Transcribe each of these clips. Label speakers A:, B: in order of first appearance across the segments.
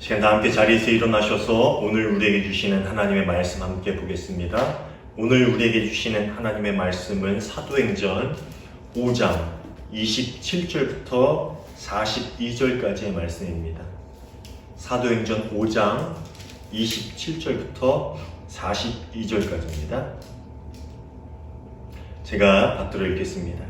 A: 시간 다 함께 자리에서 일어나셔서 오늘 우리에게 주시는 하나님의 말씀 함께 보겠습니다. 오늘 우리에게 주시는 하나님의 말씀은 사도행전 5장 27절부터 42절까지의 말씀입니다. 사도행전 5장 27절부터 42절까지입니다. 제가 받들어 읽겠습니다.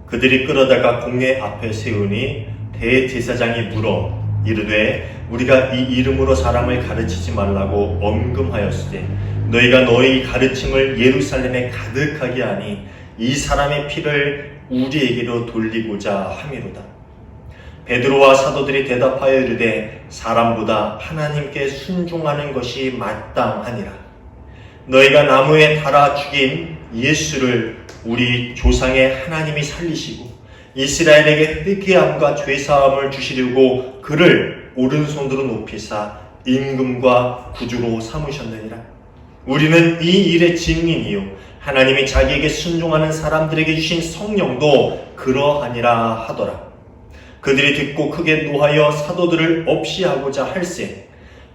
A: 그들이 끌어다가 공회 앞에 세우니 대제사장이 물어 이르되 우리가 이 이름으로 사람을 가르치지 말라고 엄금하였으되 너희가 너희 가르침을 예루살렘에 가득하게 하니 이 사람의 피를 우리에게로 돌리고자 함이로다. 베드로와 사도들이 대답하여 이르되 사람보다 하나님께 순종하는 것이 마땅하니라. 너희가 나무에 달아 죽인 예수를 우리 조상의 하나님이 살리시고 이스라엘에게 회개함과 죄사함을 주시려고 그를 오른손으로 높이사 임금과 구주로 삼으셨느니라. 우리는 이 일의 증인이요 하나님이 자기에게 순종하는 사람들에게 주신 성령도 그러하니라 하더라. 그들이 듣고 크게 노하여 사도들을 없이하고자 할세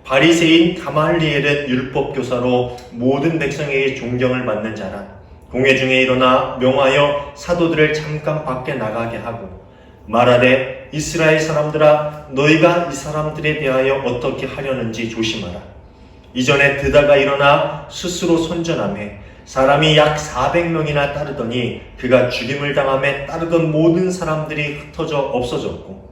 A: 바리새인 가말리엘은 율법교사로 모든 백성에게 존경을 받는 자라. 공회 중에 일어나 명하여 사도들을 잠깐 밖에 나가게 하고 말하되 이스라엘 사람들아 너희가 이 사람들에 대하여 어떻게 하려는지 조심하라. 이전에 드다가 일어나 스스로 선전하매 사람이 약 400명이나 따르더니 그가 죽임을 당함에 따르던 모든 사람들이 흩어져 없어졌고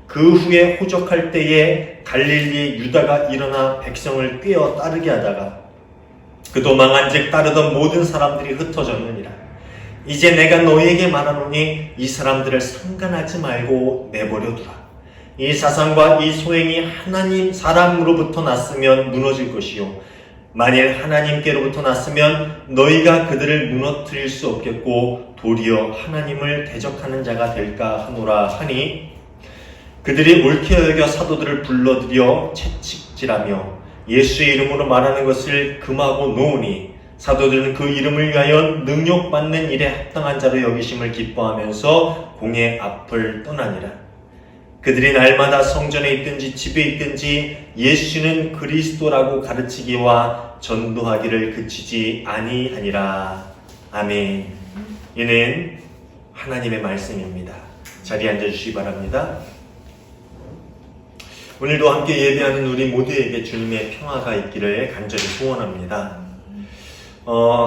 A: 그 후에 호적할 때에 갈릴리의 유다가 일어나 백성을 꿰어 따르게 하다가 그도 망한즉 따르던 모든 사람들이 흩어졌느니라. 이제 내가 너희에게 말하노니 이 사람들을 상관하지 말고 내버려 두라. 이 사상과 이 소행이 하나님 사람으로부터 났으면 무너질 것이요 만일 하나님께로부터 났으면 너희가 그들을 무너뜨릴 수 없겠고 도리어 하나님을 대적하는 자가 될까 하노라 하니 그들이 옳게 여겨 사도들을 불러들여 채찍질하며 예수의 이름으로 말하는 것을 금하고 놓으니 사도들은 그 이름을 위하여 능욕받는 일에 합당한 자로 여기심을 기뻐하면서 공회 앞을 떠나니라. 그들이 날마다 성전에 있든지 집에 있든지 예수는 그리스도라고 가르치기와 전도하기를 그치지 아니하니라. 아멘. 이는 하나님의 말씀입니다. 자리에 앉아주시기 바랍니다. 오늘도 함께 예배하는 우리 모두에게 주님의 평화가 있기를 간절히 소원합니다.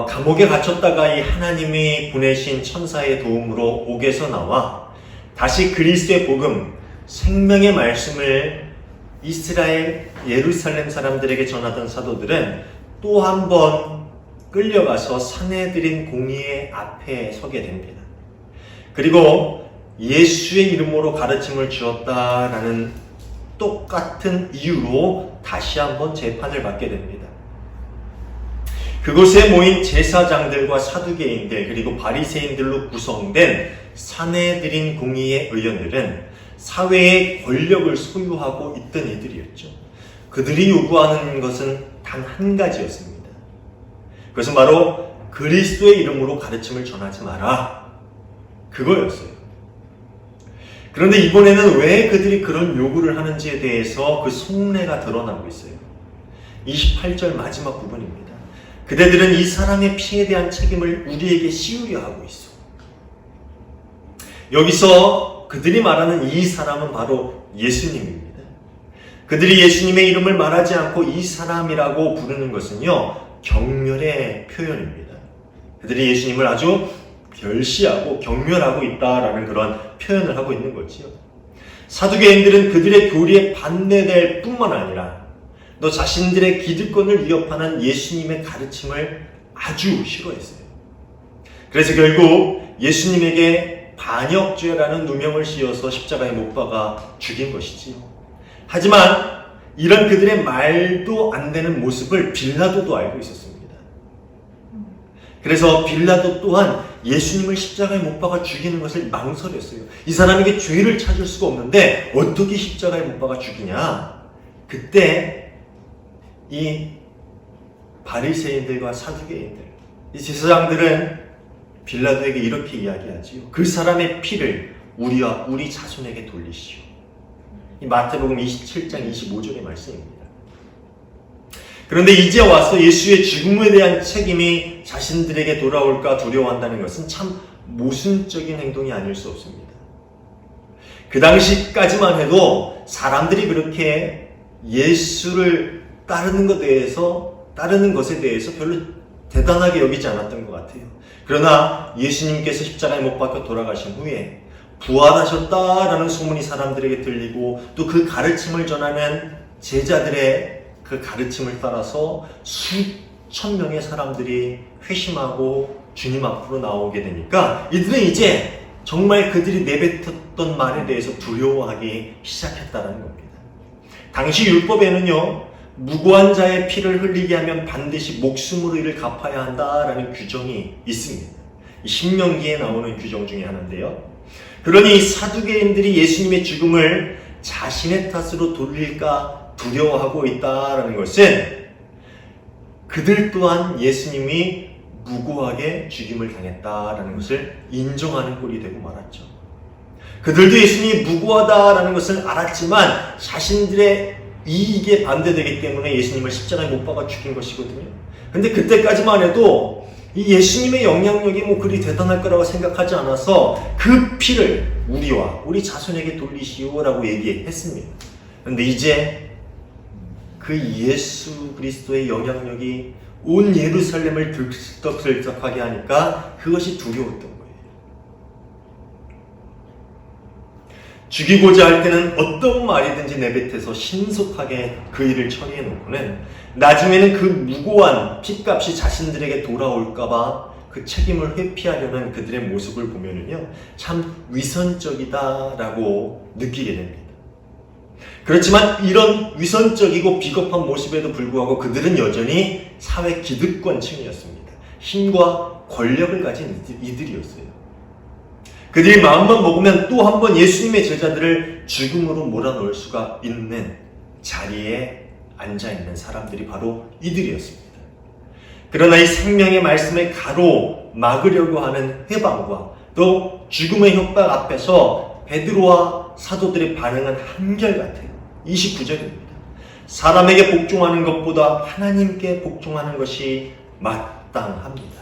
A: 감옥에 갇혔다가 이 하나님이 보내신 천사의 도움으로 옥에서 나와 다시 그리스도의 복음, 생명의 말씀을 이스라엘, 예루살렘 사람들에게 전하던 사도들은 또 한 번 끌려가서 사내들인 공의의 앞에 서게 됩니다. 그리고 예수의 이름으로 가르침을 주었다라는 똑같은 이유로 다시 한번 재판을 받게 됩니다. 그곳에 모인 제사장들과 사두개인들 그리고 바리새인들로 구성된 사내들인 공의의 의원들은 사회의 권력을 소유하고 있던 이들이었죠. 그들이 요구하는 것은 단 한 가지였습니다. 그것은 바로 그리스도의 이름으로 가르침을 전하지 마라. 그거였어요. 그런데 이번에는 왜 그들이 그런 요구를 하는지에 대해서 그 속내가 드러나고 있어요. 28절 마지막 부분입니다. 그대들은 이 사람의 피에 대한 책임을 우리에게 씌우려 하고 있어. 여기서 그들이 말하는 이 사람은 바로 예수님입니다. 그들이 예수님의 이름을 말하지 않고 이 사람이라고 부르는 것은요, 경멸의 표현입니다. 그들이 예수님을 아주 별시하고 경멸하고 있다라는 그런 표현을 하고 있는 거지요. 사두개인들은 그들의 교리에 반대될 뿐만 아니라 또 자신들의 기득권을 위협하는 예수님의 가르침을 아주 싫어했어요. 그래서 결국 예수님에게 반역죄라는 누명을 씌워서 십자가에 못 박아 죽인 것이지요. 하지만 이런 그들의 말도 안 되는 모습을 빌라도도 알고 있었습니다. 그래서 빌라도 또한 예수님을 십자가에 못 박아 죽이는 것을 망설였어요. 이 사람에게 죄를 찾을 수가 없는데 어떻게 십자가에 못 박아 죽이냐? 그때 이 바리새인들과 사두개인들, 이 제사장들은 빌라도에게 이렇게 이야기하지요. 그 사람의 피를 우리와 우리 자손에게 돌리시오. 이 마태복음 27장 25절의 말씀입니다. 그런데 이제 와서 예수의 죽음에 대한 책임이 자신들에게 돌아올까 두려워한다는 것은 참 모순적인 행동이 아닐 수 없습니다. 그 당시까지만 해도 사람들이 그렇게 예수를 따르는 것에 대해서 별로 대단하게 여기지 않았던 것 같아요. 그러나 예수님께서 십자가에 못 박혀 돌아가신 후에 부활하셨다라는 소문이 사람들에게 들리고 또 그 가르침을 전하는 제자들의 그 가르침을 따라서 수천 명의 사람들이 회심하고 주님 앞으로 나오게 되니까 이들은 이제 정말 그들이 내뱉었던 말에 대해서 두려워하기 시작했다는 겁니다. 당시 율법에는요, 무고한 자의 피를 흘리게 하면 반드시 목숨으로 이를 갚아야 한다라는 규정이 있습니다. 신명기에 나오는 규정 중에 하나인데요. 그러니 사두개인들이 예수님의 죽음을 자신의 탓으로 돌릴까 두려워하고 있다라는 것은 그들 또한 예수님이 무고하게 죽임을 당했다라는 것을 인정하는 꼴이 되고 말았죠. 그들도 예수님이 무고하다라는 것을 알았지만 자신들의 이익에 반대되기 때문에 예수님을 십자가에 못 박아 죽인 것이거든요. 근데 그때까지만 해도 이 예수님의 영향력이 그리 대단할 거라고 생각하지 않아서 그 피를 우리와 우리 자손에게 돌리시오라고 얘기했습니다. 그런데 이제 그 예수 그리스도의 영향력이 온 예루살렘을 들썩들썩하게 하니까 그것이 두려웠던 거예요. 죽이고자 할 때는 어떤 말이든지 내뱉어서 신속하게 그 일을 처리해 놓고는 나중에는 그 무고한 핏값이 자신들에게 돌아올까봐 그 책임을 회피하려는 그들의 모습을 보면은요, 참 위선적이다라고 느끼게 됩니다. 그렇지만 이런 위선적이고 비겁한 모습에도 불구하고 그들은 여전히 사회 기득권층이었습니다. 힘과 권력을 가진 이들이었어요. 그들이 마음만 먹으면 또 한 번 예수님의 제자들을 죽음으로 몰아넣을 수가 있는 자리에 앉아있는 사람들이 바로 이들이었습니다. 그러나 이 생명의 말씀을 가로막으려고 하는 회방과 또 죽음의 협박 앞에서 베드로와 사도들의 반응은 한결같아요. 29절입니다. 사람에게 복종하는 것보다 하나님께 복종하는 것이 마땅합니다.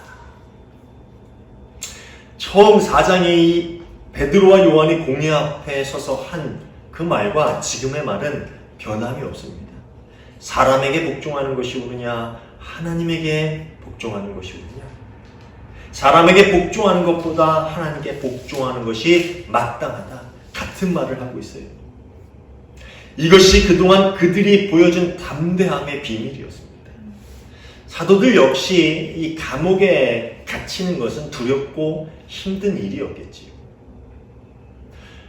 A: 처음 4장의 이 베드로와 요한이 공회 앞에 서서 한 그 말과 지금의 말은 변함이 없습니다. 사람에게 복종하는 것이 옳으냐, 하나님에게 복종하는 것이 옳으냐. 사람에게 복종하는 것보다 하나님께 복종하는 것이 마땅하다. 같은 말을 하고 있어요. 이것이 그동안 그들이 보여준 담대함의 비밀이었습니다. 사도들 역시 이 감옥에 갇히는 것은 두렵고 힘든 일이었겠지요.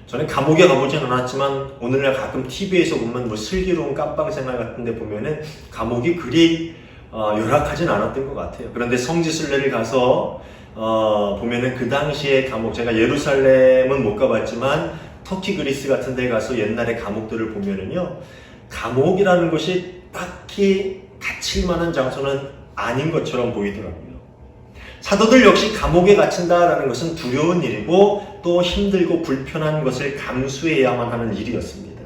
A: 저는 감옥에 가보진 않았지만 오늘날 가끔 TV에서 보면 슬기로운 깜빵생활 같은 데 보면은 감옥이 그리 열악하진 않았던 것 같아요. 그런데 성지순례를 가서 보면은 그 당시에 감옥, 제가 예루살렘은 못 가봤지만 터키, 그리스 같은 데 가서 옛날의 감옥들을 보면은요, 감옥이라는 것이 딱히 갇힐 만한 장소는 아닌 것처럼 보이더라고요. 사도들 역시 감옥에 갇힌다라는 것은 두려운 일이고 또 힘들고 불편한 것을 감수해야만 하는 일이었습니다.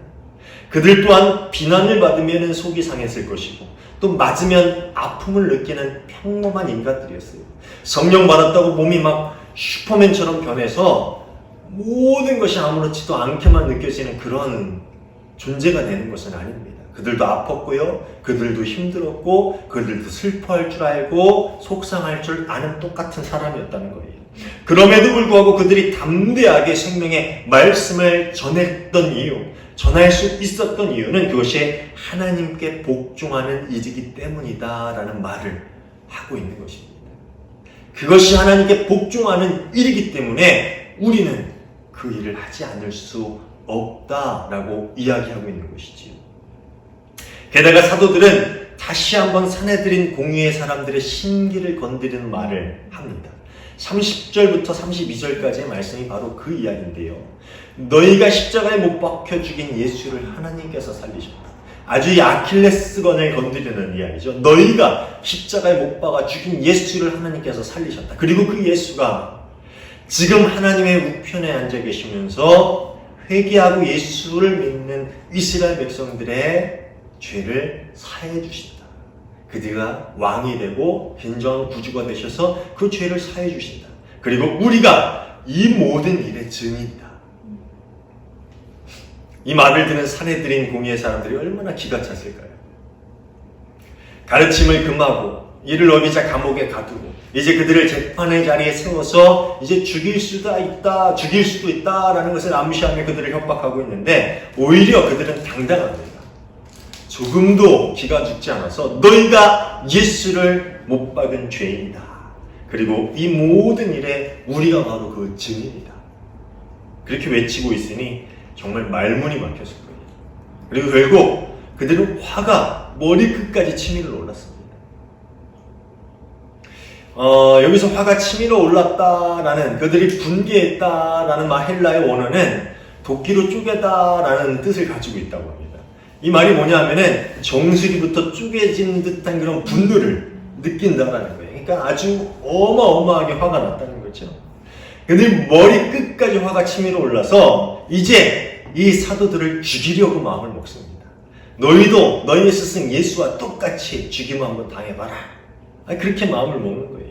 A: 그들 또한 비난을 받으면 속이 상했을 것이고 또 맞으면 아픔을 느끼는 평범한 인간들이었어요. 성령 받았다고 몸이 막 슈퍼맨처럼 변해서 모든 것이 아무렇지도 않게만 느껴지는 그런 존재가 되는 것은 아닙니다. 그들도 아팠고요, 그들도 힘들었고, 그들도 슬퍼할 줄 알고 속상할 줄 아는 똑같은 사람이었다는 거예요. 그럼에도 불구하고 그들이 담대하게 생명의 말씀을 전했던 이유, 전할 수 있었던 이유는 그것이 하나님께 복종하는 일이기 때문이다라는 말을 하고 있는 것입니다. 그것이 하나님께 복종하는 일이기 때문에 우리는 그 일을 하지 않을 수 없다라고 이야기하고 있는 것이지요. 게다가 사도들은 다시 한번 사내들인 공의의 사람들의 심기를 건드리는 말을 합니다. 30절부터 32절까지의 말씀이 바로 그 이야기인데요. 너희가 십자가에 못 박혀 죽인 예수를 하나님께서 살리셨다. 아주 이 아킬레스건을 건드리는 이야기죠. 너희가 십자가에 못 박아 죽인 예수를 하나님께서 살리셨다. 그리고 그 예수가 지금 하나님의 우편에 앉아 계시면서 회개하고 예수를 믿는 이스라엘 백성들의 죄를 사해 주신다. 그들가 왕이 되고 진정한 구주가 되셔서 그 죄를 사해 주신다. 그리고 우리가 이 모든 일의 증인이다. 이 말을 듣는 사내들인 공의의 사람들이 얼마나 기가 찼을까요? 가르침을 금하고 이를 어기자 감옥에 가두고 이제 그들을 재판의 자리에 세워서 이제 죽일 수도 있다라는 것을 암시하며 그들을 협박하고 있는데 오히려 그들은 당당합니다. 조금도 기가 죽지 않아서 너희가 예수를 못 박은 죄인이다. 그리고 이 모든 일에 우리가 바로 그 증인이다. 그렇게 외치고 있으니 정말 말문이 막혔을 거예요. 그리고 결국 그들은 화가 머리끝까지 치밀어 올랐습니다. 여기서 화가 치밀어 올랐다라는, 그들이 분개했다라는 헬라의 원어는 도끼로 쪼개다라는 뜻을 가지고 있다고 합니다. 이 말이 뭐냐면은 정수리부터 쪼개진 듯한 그런 분노를 느낀다라는 거예요. 그러니까 아주 어마어마하게 화가 났다는 거죠. 그들이 머리 끝까지 화가 치밀어 올라서 이제 이 사도들을 죽이려고 마음을 먹습니다. 너희도 너희의 스승 예수와 똑같이 죽임을 한번 당해봐라. 그렇게 마음을 먹는 거예요.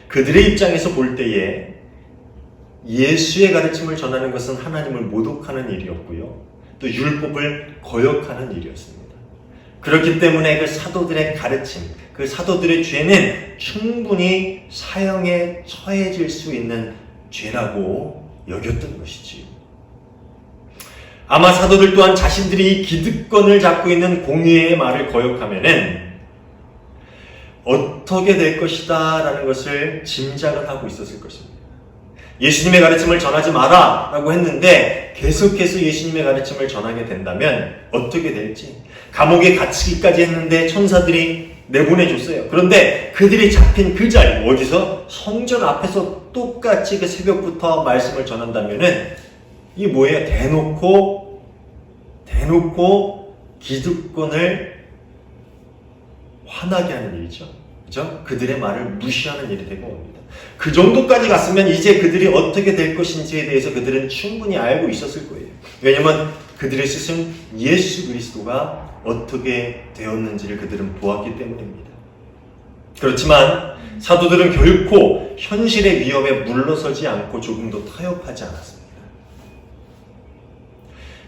A: 그들의 입장에서 볼 때에 예수의 가르침을 전하는 것은 하나님을 모독하는 일이었고요. 또 율법을 거역하는 일이었습니다. 그렇기 때문에 그 사도들의 가르침, 그 사도들의 죄는 충분히 사형에 처해질 수 있는 죄라고 여겼던 것이지요. 아마 사도들 또한 자신들이 기득권을 잡고 있는 공의의 말을 거역하면은 어떻게 될 것이다 라는 것을 짐작을 하고 있었을 것입니다. 예수님의 가르침을 전하지 마라 라고 했는데 계속해서 예수님의 가르침을 전하게 된다면 어떻게 될지, 감옥에 갇히기까지 했는데 천사들이 내보내줬어요. 그런데 그들이 잡힌 그 자리, 어디서? 성전 앞에서 똑같이 그 새벽부터 말씀을 전한다면은 이게 뭐예요? 대놓고 기득권을 화나게 하는 일이죠. 그죠? 그들의 말을 무시하는 일이 되고 옵니다. 그 정도까지 갔으면 이제 그들이 어떻게 될 것인지에 대해서 그들은 충분히 알고 있었을 거예요. 왜냐하면 그들의 스승 예수 그리스도가 어떻게 되었는지를 그들은 보았기 때문입니다. 그렇지만 사도들은 결코 현실의 위협에 물러서지 않고 조금도 타협하지 않았습니다.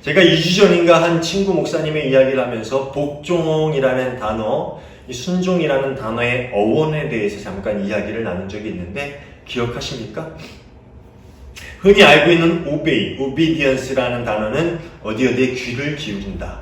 A: 제가 2주 전인가 한 친구 목사님의 이야기를 하면서 복종이라는 단어, 이 순종이라는 단어의 어원에 대해서 잠깐 이야기를 나눈 적이 있는데 기억하십니까? 흔히 알고 있는 obedience라는 단어는 어디에 귀를 기울인다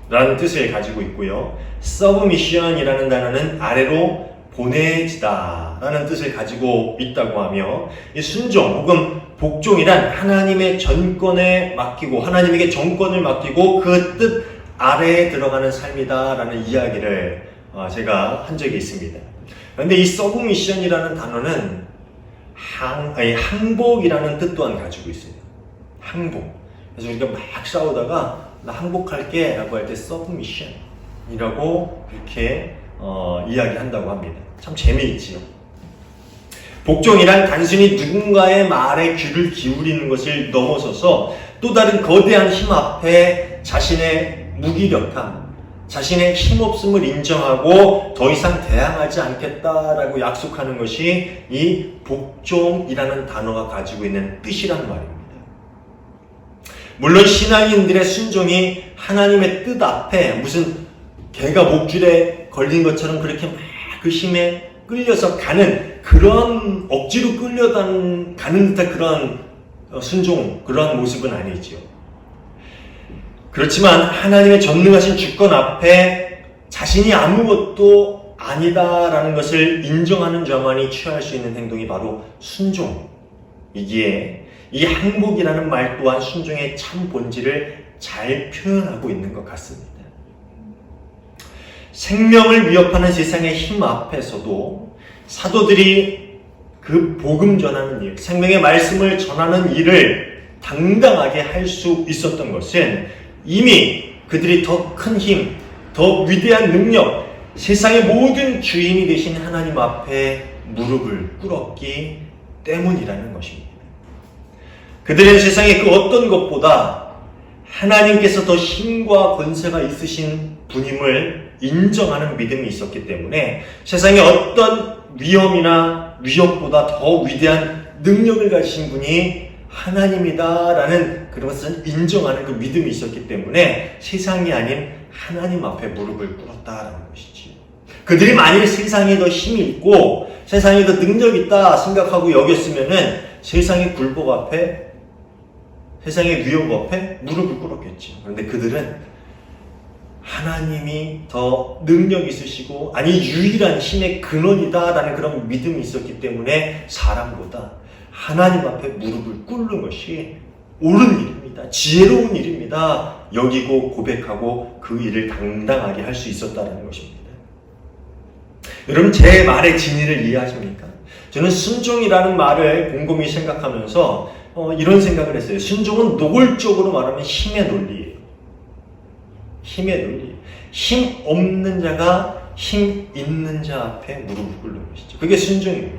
A: 라는 뜻을 가지고 있고요. submission이라는 단어는 아래로 보내지다 라는 뜻을 가지고 있다고 하며, 이 순종 혹은 복종이란 하나님의 전권에 맡기고 하나님에게 정권을 맡기고 그 뜻 아래에 들어가는 삶이다 라는 이야기를 제가 한 적이 있습니다. 그런데 이 서브미션이라는 단어는 항복이라는 뜻 또한 가지고 있어요. 항복. 그래서 우리가 막 싸우다가 나 항복할게 라고 할 때 서브미션이라고 이렇게 이야기한다고 합니다. 참 재미있지요. 복종이란 단순히 누군가의 말에 귀를 기울이는 것을 넘어서서 또 다른 거대한 힘 앞에 자신의 무기력함, 자신의 힘없음을 인정하고 더 이상 대항하지 않겠다라고 약속하는 것이 이 복종이라는 단어가 가지고 있는 뜻이라는 말입니다. 물론 신앙인들의 순종이 하나님의 뜻 앞에 무슨 개가 목줄에 걸린 것처럼 그렇게 막 그 힘에 끌려서 가는 그런 억지로 가는 듯한 그런 순종, 그런 모습은 아니지요. 그렇지만 하나님의 전능하신 주권 앞에 자신이 아무것도 아니다라는 것을 인정하는 자만이 취할 수 있는 행동이 바로 순종이기에 이 항복이라는 말 또한 순종의 참 본질을 잘 표현하고 있는 것 같습니다. 생명을 위협하는 세상의 힘 앞에서도 사도들이 그 복음 전하는 일, 생명의 말씀을 전하는 일을 당당하게 할 수 있었던 것은 이미 그들이 더 큰 힘, 더 위대한 능력, 세상의 모든 주인이 되신 하나님 앞에 무릎을 꿇었기 때문이라는 것입니다. 그들은 세상의 그 어떤 것보다 하나님께서 더 힘과 권세가 있으신 분임을 인정하는 믿음이 있었기 때문에 세상의 어떤 위험이나 위협보다 더 위대한 능력을 가지신 분이 하나님이다라는 그것을 인정하는 그 믿음이 있었기 때문에 세상이 아닌 하나님 앞에 무릎을 꿇었다라는 것이지요. 그들이 만일 세상에 더 힘이 있고 세상에 더 능력이 있다 생각하고 여겼으면은 세상의 굴복 앞에, 세상의 위협 앞에 무릎을 꿇었겠죠. 그런데 그들은 하나님이 더 능력 있으시고 아니 유일한 힘의 근원이다라는 그런 믿음이 있었기 때문에 사람보다 하나님 앞에 무릎을 꿇는 것이 옳은 일입니다. 지혜로운 일입니다. 여기고 고백하고 그 일을 당당하게 할 수 있었다는 것입니다. 여러분, 제 말의 진의를 이해하십니까? 저는 순종이라는 말을 곰곰이 생각하면서 이런 생각을 했어요. 순종은 노골적으로 말하면 힘의 논리예요. 힘의 논리. 힘 없는 자가 힘 있는 자 앞에 무릎을 꿇는 것이죠. 그게 순종입니다.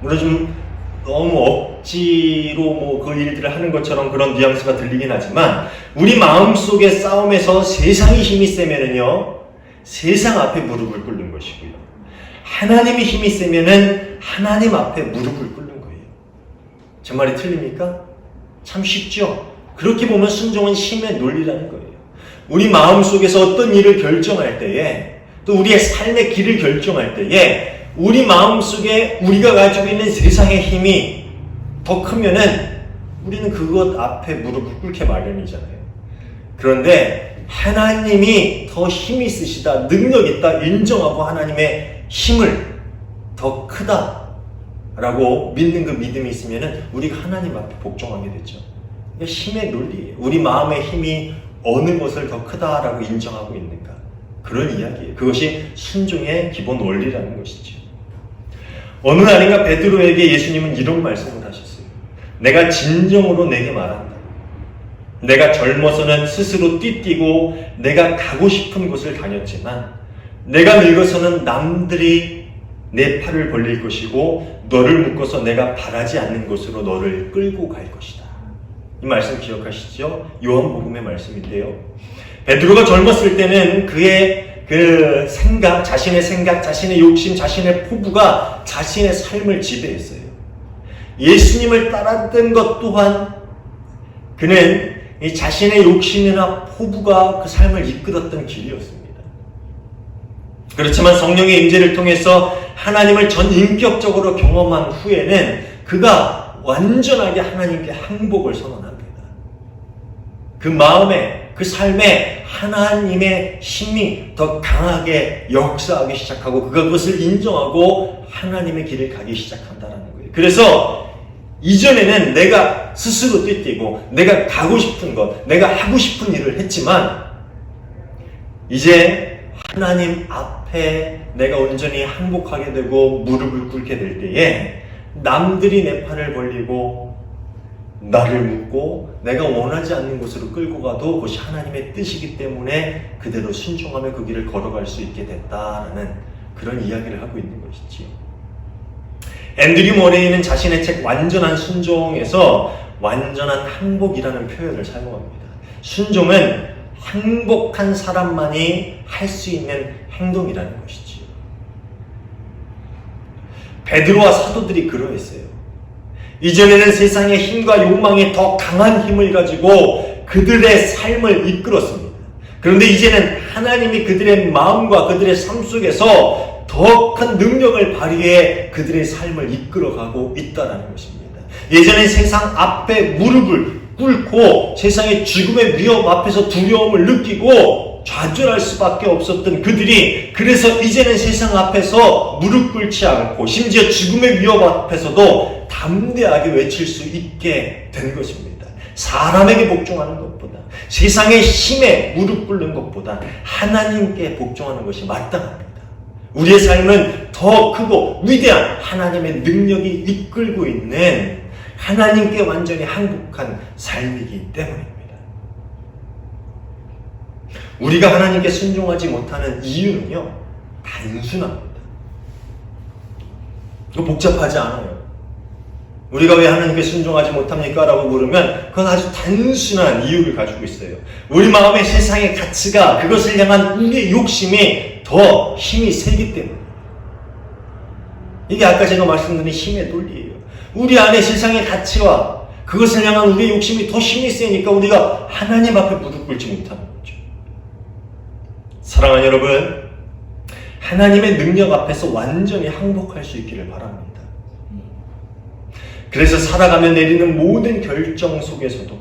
A: 물론 좀 너무 억지로 그 일들을 하는 것처럼 그런 뉘앙스가 들리긴 하지만 우리 마음속의 싸움에서 세상이 힘이 세면은요, 세상 앞에 무릎을 꿇는 것이고요. 하나님이 힘이 세면은 하나님 앞에 무릎을 꿇는 거예요. 제 말이 틀립니까? 참 쉽죠? 그렇게 보면 순종은 힘의 논리라는 거예요. 우리 마음속에서 어떤 일을 결정할 때에, 또 우리의 삶의 길을 결정할 때에 우리 마음속에 우리가 가지고 있는 세상의 힘이 더 크면은 우리는 그것 앞에 무릎을 꿇게 마련이잖아요. 그런데 하나님이 더 힘이 있으시다, 능력 있다 인정하고 하나님의 힘을 더 크다라고 믿는 그 믿음이 있으면은 우리가 하나님 앞에 복종하게 되죠. 이게 힘의 논리예요. 우리 마음의 힘이 어느 것을 더 크다라고 인정하고 있는가, 그런 이야기예요. 그것이 순종의 기본 원리라는 것이죠. 어느 날인가 베드로에게 예수님은 이런 말씀을 하셨어요. 내가 진정으로 내게 말한다. 내가 젊어서는 스스로 띠뛰고 내가 가고 싶은 곳을 다녔지만 내가 늙어서는 남들이 내 팔을 벌릴 것이고 너를 묶어서 내가 바라지 않는 곳으로 너를 끌고 갈 것이다. 이 말씀 기억하시죠? 요한복음의 말씀인데요. 베드로가 젊었을 때는 그의 그 생각, 자신의 욕심, 자신의 포부가 자신의 삶을 지배했어요. 예수님을 따랐던 것 또한 그는 이 자신의 욕심이나 포부가 그 삶을 이끌었던 길이었습니다. 그렇지만 성령의 임재를 통해서 하나님을 전 인격적으로 경험한 후에는 그가 완전하게 하나님께 항복을 선언합니다. 그 마음에, 그 삶에 하나님의 힘이 더 강하게 역사하기 시작하고 그것을 인정하고 하나님의 길을 가기 시작한다는 거예요. 그래서 이전에는 내가 스스로 띠뛰고 내가 가고 싶은 것, 내가 하고 싶은 일을 했지만 이제 하나님 앞에 내가 온전히 항복하게 되고 무릎을 꿇게 될 때에 남들이 내 팔을 벌리고 나를 묶고 내가 원하지 않는 곳으로 끌고 가도 그것이 하나님의 뜻이기 때문에 그대로 순종하며 그 길을 걸어갈 수 있게 됐다라는 그런 이야기를 하고 있는 것이지요. 앤드류 머레이는 자신의 책 완전한 순종에서 완전한 항복이라는 표현을 사용합니다. 순종은 항복한 사람만이 할 수 있는 행동이라는 것이지요. 베드로와 사도들이 그러했어요. 이전에는 세상의 힘과 욕망이 더 강한 힘을 가지고 그들의 삶을 이끌었습니다. 그런데 이제는 하나님이 그들의 마음과 그들의 삶 속에서 더 큰 능력을 발휘해 그들의 삶을 이끌어가고 있다는 것입니다. 예전에 세상 앞에 무릎을 꿇고 세상의 죽음의 위험 앞에서 두려움을 느끼고 좌절할 수밖에 없었던 그들이 그래서 이제는 세상 앞에서 무릎 꿇지 않고 심지어 죽음의 위험 앞에서도 담대하게 외칠 수 있게 된 것입니다. 사람에게 복종하는 것보다 세상의 힘에 무릎 꿇는 것보다 하나님께 복종하는 것이 마땅합니다. 우리의 삶은 더 크고 위대한 하나님의 능력이 이끌고 있는 하나님께 완전히 항복한 삶이기 때문입니다. 우리가 하나님께 순종하지 못하는 이유는요, 단순합니다. 복잡하지 않아요. 우리가 왜 하나님께 순종하지 못합니까? 라고 물으면 그건 아주 단순한 이유를 가지고 있어요. 우리 마음의 세상의 가치가 그것을 향한 우리의 욕심이 더 힘이 세기 때문에. 이게 아까 제가 말씀드린 힘의 논리예요. 우리 안에 세상의 가치와 그것을 향한 우리의 욕심이 더 힘이 세니까 우리가 하나님 앞에 무릎 꿇지 못하는 거죠. 사랑하는 여러분, 하나님의 능력 앞에서 완전히 항복할 수 있기를 바랍니다. 그래서 살아가며 내리는 모든 결정 속에서도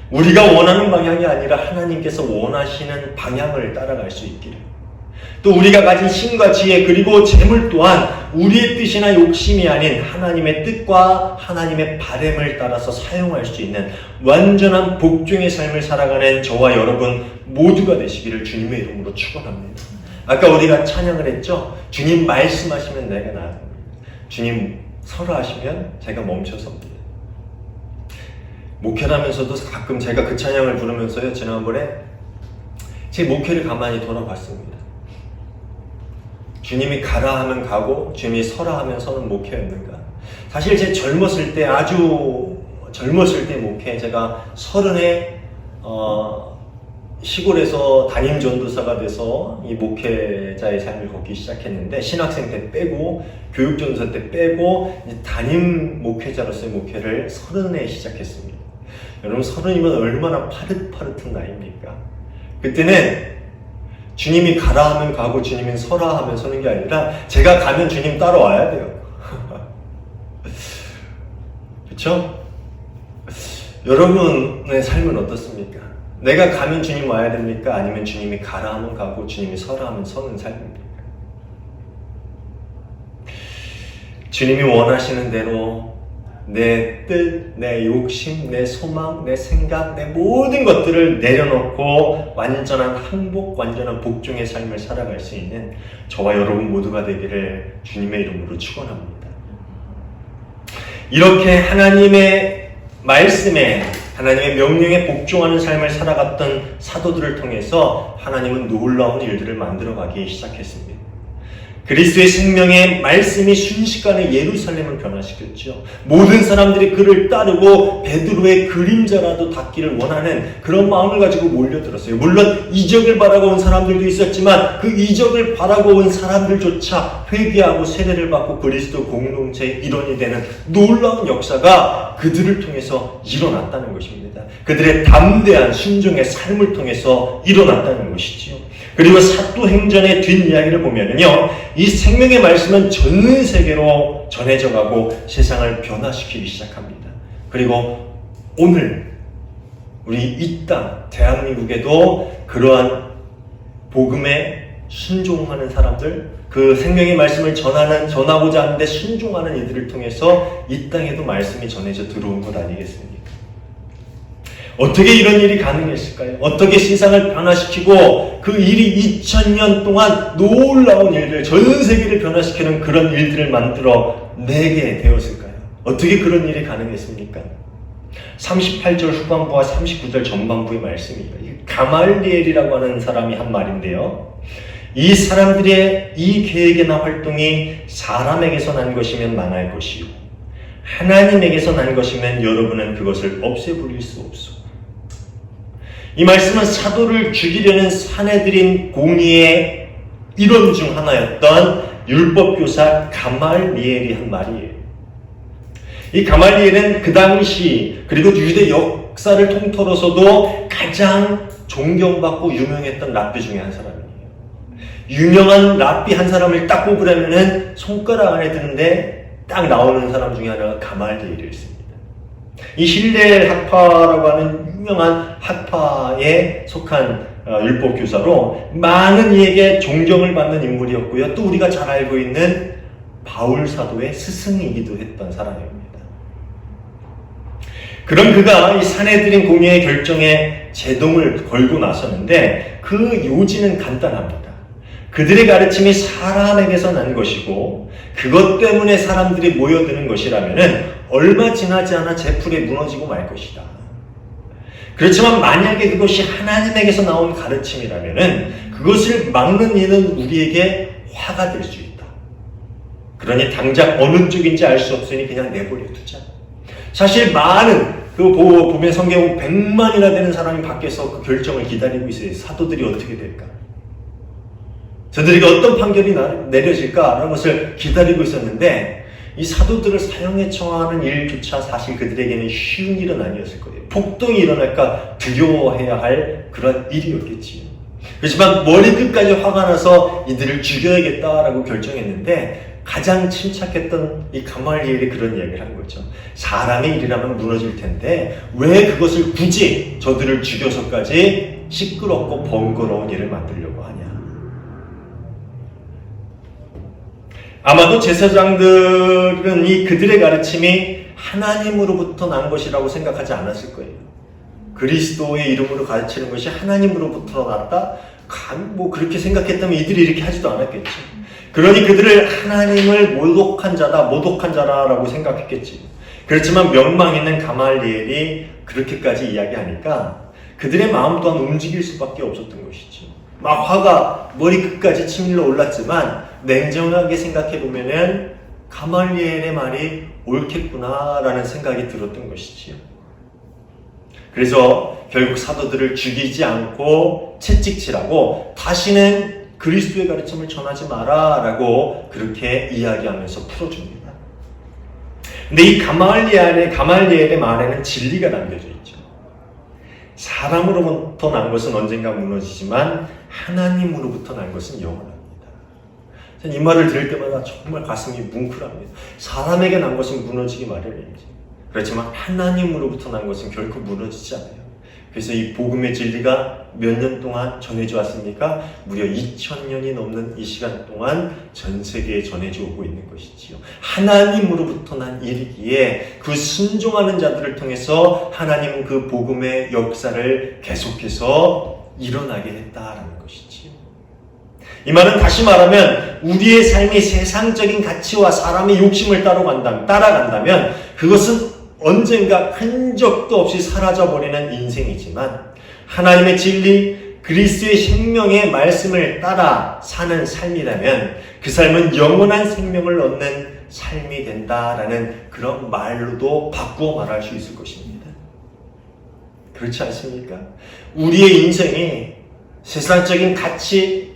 A: 우리가 원하는 방향이 아니라 하나님께서 원하시는 방향을 따라갈 수 있기를, 또 우리가 가진 힘과 지혜 그리고 재물 또한 우리의 뜻이나 욕심이 아닌 하나님의 뜻과 하나님의 바램을 따라서 사용할 수 있는 완전한 복종의 삶을 살아가는 저와 여러분 모두가 되시기를 주님의 이름으로 축원합니다. 아까 우리가 찬양을 했죠. 주님 말씀하시면 내가 나아갑니다. 주님 설하시면 제가 멈춰섭니다. 목회를 하면서도 가끔 제가 그 찬양을 부르면서요, 지난번에 제 목회를 가만히 돌아봤습니다. 주님이 가라 하면 가고 주님이 서라 하면 서는 목회였는가? 사실 제 젊었을 때, 아주 젊었을 때 목회, 제가 30에 시골에서 담임 전도사가 돼서 이 목회자의 삶을 걷기 시작했는데, 신학생 때 빼고 교육 전도사 때 빼고 담임 목회자로서의 목회를 30에 시작했습니다. 여러분 30이면 얼마나 파릇파릇한 나이입니까? 그때는 주님이 가라 하면 가고 주님이 서라 하면 서는 게 아니라 제가 가면 주님 따라와야 돼요. 그렇죠? 여러분의 삶은 어떻습니까? 내가 가면 주님 와야 됩니까? 아니면 주님이 가라 하면 가고 주님이 서라 하면 서는 삶입니까? 주님이 원하시는 대로 내 뜻, 내 욕심, 내 소망, 내 생각, 내 모든 것들을 내려놓고 완전한 항복, 완전한 복종의 삶을 살아갈 수 있는 저와 여러분 모두가 되기를 주님의 이름으로 축원합니다. 이렇게 하나님의 말씀에, 하나님의 명령에 복종하는 삶을 살아갔던 사도들을 통해서 하나님은 놀라운 일들을 만들어가기 시작했습니다. 그리스도의 생명의 말씀이 순식간에 예루살렘을 변화시켰죠. 모든 사람들이 그를 따르고 베드로의 그림자라도 닿기를 원하는 그런 마음을 가지고 몰려들었어요. 물론 이적을 바라고 온 사람들도 있었지만 그 이적을 바라고 온 사람들조차 회개하고 세례를 받고 그리스도 공동체의 일원이 되는 놀라운 역사가 그들을 통해서 일어났다는 것입니다. 그들의 담대한 순종의 삶을 통해서 일어났다는 것이지요. 그리고 사도행전의 뒷이야기를 보면은요, 이 생명의 말씀은 전 세계로 전해져가고 세상을 변화시키기 시작합니다. 그리고 오늘 우리 이 땅 대한민국에도 그러한 복음에 순종하는 사람들, 그 생명의 말씀을 전하고자 하는데 순종하는 이들을 통해서 이 땅에도 말씀이 전해져 들어온 것 아니겠습니까? 어떻게 이런 일이 가능했을까요? 어떻게 세상을 변화시키고 그 일이 2000년 동안 놀라운 일들, 전 세계를 변화시키는 그런 일들을 만들어 내게 되었을까요? 어떻게 그런 일이 가능했습니까? 38절 후반부와 39절 전반부의 말씀입니다. 가말리엘이라고 하는 사람이 한 말인데요. 이 사람들의 이 계획이나 활동이 사람에게서 난 것이면 망할 것이요, 하나님에게서 난 것이면 여러분은 그것을 없애버릴 수 없소. 이 말씀은 사도를 죽이려는 사내들인 공의의 일원 중 하나였던 율법교사 가말리엘이 한 말이에요. 이 가말리엘은 그 당시 그리고 유대 역사를 통틀어서도 가장 존경받고 유명했던 랍비 중에 한 사람이에요. 유명한 랍비 한 사람을 딱 꼽으려면은 손가락 안에 드는데 딱 나오는 사람 중에 하나가 가말리엘이었습니다. 이 힐렐 학파라고 하는 유명한 학파에 속한 율법교사로 많은 이에게 존경을 받는 인물이었고요. 또 우리가 잘 알고 있는 바울 사도의 스승이기도 했던 사람입니다. 그런 그가 이 사내들인 공의의 결정에 제동을 걸고 나섰는데 그 요지는 간단합니다. 그들의 가르침이 사람에게서 난 것이고 그것 때문에 사람들이 모여드는 것이라면은 얼마 지나지 않아 제풀에 무너지고 말 것이다. 그렇지만 만약에 그것이 하나님에게서 나온 가르침이라면은 그것을 막는 일은 우리에게 화가 될 수 있다. 그러니 당장 어느 쪽인지 알 수 없으니 그냥 내버려 두자. 사실 많은 보면 성경 100만이나 되는 사람이 밖에서 그 결정을 기다리고 있어요. 사도들이 어떻게 될까? 저들에게 어떤 판결이 내려질까라는 것을 기다리고 있었는데 이 사도들을 사형에 처하는 일조차 사실 그들에게는 쉬운 일은 아니었을 거예요. 폭동이 일어날까 두려워해야 할 그런 일이었겠지요. 그렇지만 머리끝까지 화가 나서 이들을 죽여야겠다라고 결정했는데 가장 침착했던 이 가말리엘이 그런 이야기를 한 거죠. 사람의 일이라면 무너질 텐데 왜 그것을 굳이 저들을 죽여서까지 시끄럽고 번거로운 일을 만들려고 하냐. 아마도 제사장들은 이 그들의 가르침이 하나님으로부터 난 것이라고 생각하지 않았을 거예요. 그리스도의 이름으로 가르치는 것이 하나님으로부터 났다? 뭐 그렇게 생각했다면 이들이 이렇게 하지도 않았겠죠. 그러니 그들을 하나님을 모독한 자라라고 생각했겠지. 그렇지만 명망 있는 가말리엘이 그렇게까지 이야기하니까 그들의 마음 또한 움직일 수밖에 없었던 것이죠. 막 화가 머리끝까지 치밀러 올랐지만 냉정하게 생각해보면은 가말리엘의 말이 옳겠구나라는 생각이 들었던 것이지요. 그래서 결국 사도들을 죽이지 않고 채찍질하고 다시는 그리스도의 가르침을 전하지 마라라고 그렇게 이야기하면서 풀어줍니다. 근데 이 가말리엘의 말에는 진리가 담겨져 있죠. 사람으로부터 난 것은 언젠가 무너지지만 하나님으로부터 난 것은 영원합니다. 저는 이 말을 들을 때마다 정말 가슴이 뭉클합니다. 사람에게 난 것은 무너지기 마련이지. 그렇지만 하나님으로부터 난 것은 결코 무너지지 않아요. 그래서 이 복음의 진리가 몇 년 동안 전해져 왔습니까? 무려 2000년이 넘는 이 시간 동안 전 세계에 전해져 오고 있는 것이지요. 하나님으로부터 난 일이기에 그 순종하는 자들을 통해서 하나님은 그 복음의 역사를 계속해서 일어나게 했다라는 것이지요. 이 말은 다시 말하면 우리의 삶이 세상적인 가치와 사람의 욕심을 따라간다면 그것은 언젠가 흔적도 없이 사라져버리는 인생이지만 하나님의 진리, 그리스도의 생명의 말씀을 따라 사는 삶이라면 그 삶은 영원한 생명을 얻는 삶이 된다라는 그런 말로도 바꾸어 말할 수 있을 것입니다. 그렇지 않습니까? 우리의 인생이 세상적인 가치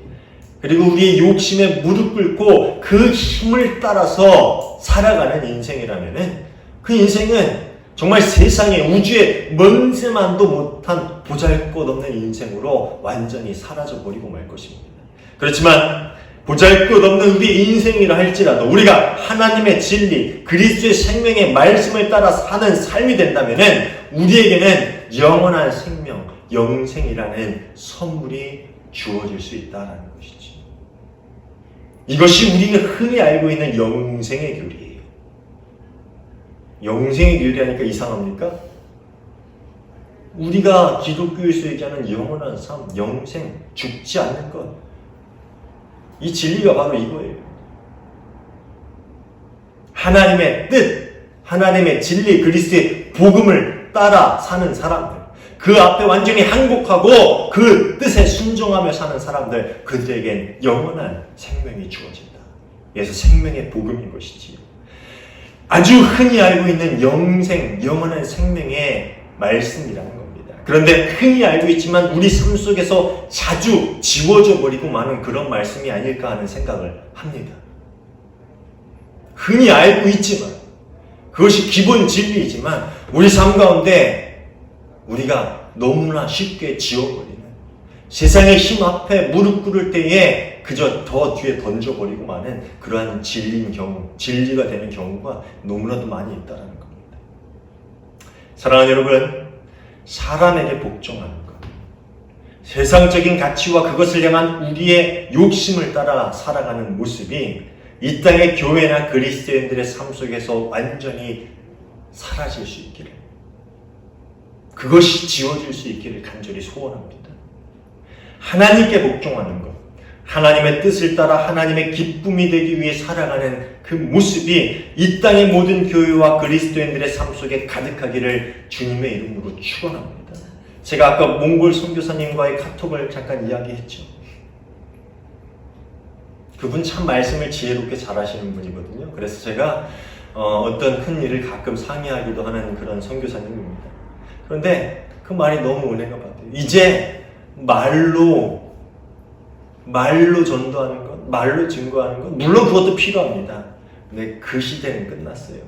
A: 그리고 우리의 욕심에 무릎 꿇고 그 힘을 따라서 살아가는 인생이라면은 그 인생은 정말 세상에 우주에 먼지만도 못한 보잘것없는 인생으로 완전히 사라져버리고 말 것입니다. 그렇지만 보잘것없는 우리 인생이라 할지라도 우리가 하나님의 진리, 그리스도의 생명의 말씀을 따라 사는 삶이 된다면은 우리에게는 영원한 생명, 영생이라는 선물이 주어질 수 있다는 것이죠. 이것이 우리가 흔히 알고 있는 영생의 교리예요. 영생의 교리하니까 이상합니까? 우리가 기독교에서 얘기하는 영원한 삶, 영생, 죽지 않는 것. 이 진리가 바로 이거예요. 하나님의 뜻, 하나님의 진리, 그리스도의 복음을 따라 사는 사람들. 그 앞에 완전히 항복하고 그 뜻에 순종하며 사는 사람들, 그들에겐 영원한 생명이 주어진다. 그래서 생명의 복음인 것이지요. 아주 흔히 알고 있는 영생, 영원한 생명의 말씀이라는 겁니다. 그런데 흔히 알고 있지만 우리 삶 속에서 자주 지워져 버리고 마는 그런 말씀이 아닐까 하는 생각을 합니다. 흔히 알고 있지만 그것이 기본 진리이지만 우리 삶 가운데 우리가 너무나 쉽게 지워버리는 세상의 힘 앞에 무릎 꿇을 때에 그저 더 뒤에 던져버리고 마는 그러한 진리가 되는 경우가 너무나도 많이 있다는 겁니다. 사랑하는 여러분, 사람에게 복종하는 것, 세상적인 가치와 그것을 향한 우리의 욕심을 따라 살아가는 모습이 이 땅의 교회나 그리스도인들의 삶 속에서 완전히 사라질 수 있기를, 그것이 지워질 수 있기를 간절히 소원합니다. 하나님께 복종하는 것, 하나님의 뜻을 따라 하나님의 기쁨이 되기 위해 살아가는 그 모습이 이 땅의 모든 교회와 그리스도인들의 삶 속에 가득하기를 주님의 이름으로 축원합니다. 제가 아까 몽골 선교사님과의 카톡을 잠깐 이야기했죠. 그분 참 말씀을 지혜롭게 잘하시는 분이거든요. 그래서 제가 어떤 큰 일을 가끔 상의하기도 하는 그런 선교사님입니다. 그런데 그 말이 너무 은혜가 받아요. 이제 말로 전도하는 것, 말로 증거하는 것, 물론 그것도 필요합니다. 근데 그 시대는 끝났어요.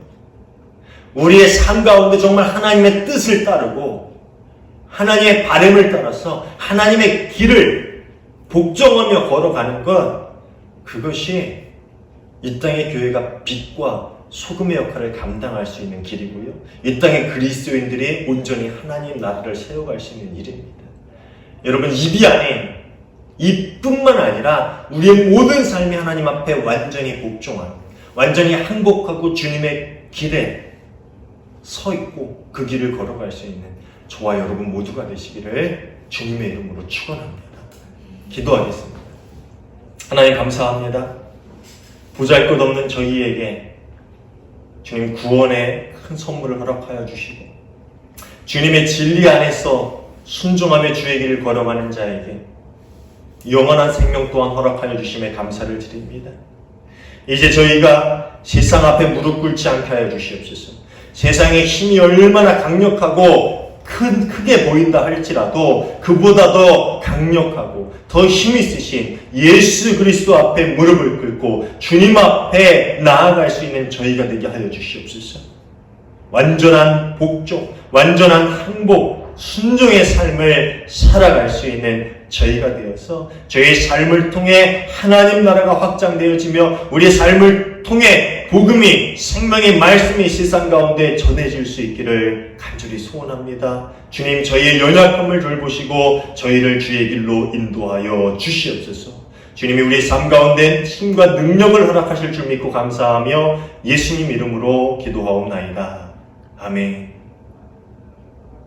A: 우리의 삶 가운데 정말 하나님의 뜻을 따르고 하나님의 바람을 따라서 하나님의 길을 복종하며 걸어가는 것, 그것이 이 땅의 교회가 빛과 소금의 역할을 감당할 수 있는 길이고요. 이 땅의 그리스도인들이 온전히 하나님 나라를 세워갈 수 있는 일입니다. 여러분, 이비 아닌 이뿐만 아니라 우리의 모든 삶이 하나님 앞에 완전히 복종한, 완전히 항복하고 주님의 길에 서 있고 그 길을 걸어갈 수 있는 저와 여러분 모두가 되시기를 주님의 이름으로 축원합니다. 기도하겠습니다. 하나님 감사합니다. 보잘것없는 저희에게 주님 구원의 큰 선물을 허락하여 주시고 주님의 진리 안에서 순종하며 주의 길을 걸어가는 자에게 영원한 생명 또한 허락하여 주심에 감사를 드립니다. 이제 저희가 세상 앞에 무릎 꿇지 않게 하여 주시옵소서. 세상의 힘이 얼마나 강력하고 크게 보인다 할지라도 그보다 더 강력하고 더 힘이 있으신 예수 그리스도 앞에 무릎을 꿇고 주님 앞에 나아갈 수 있는 저희가 되게 하여 주시옵소서. 완전한 복종, 완전한 항복, 순종의 삶을 살아갈 수 있는 저희가 되어서 저희의 삶을 통해 하나님 나라가 확장되어지며 우리의 삶을 통해 복음이, 생명의 말씀이 세상 가운데 전해질 수 있기를 간절히 소원합니다. 주님, 저희의 연약함을 돌보시고 저희를 주의 길로 인도하여 주시옵소서. 주님이 우리의 삶 가운데 힘과 능력을 허락하실 줄 믿고 감사하며 예수님 이름으로 기도하옵나이다. 아멘.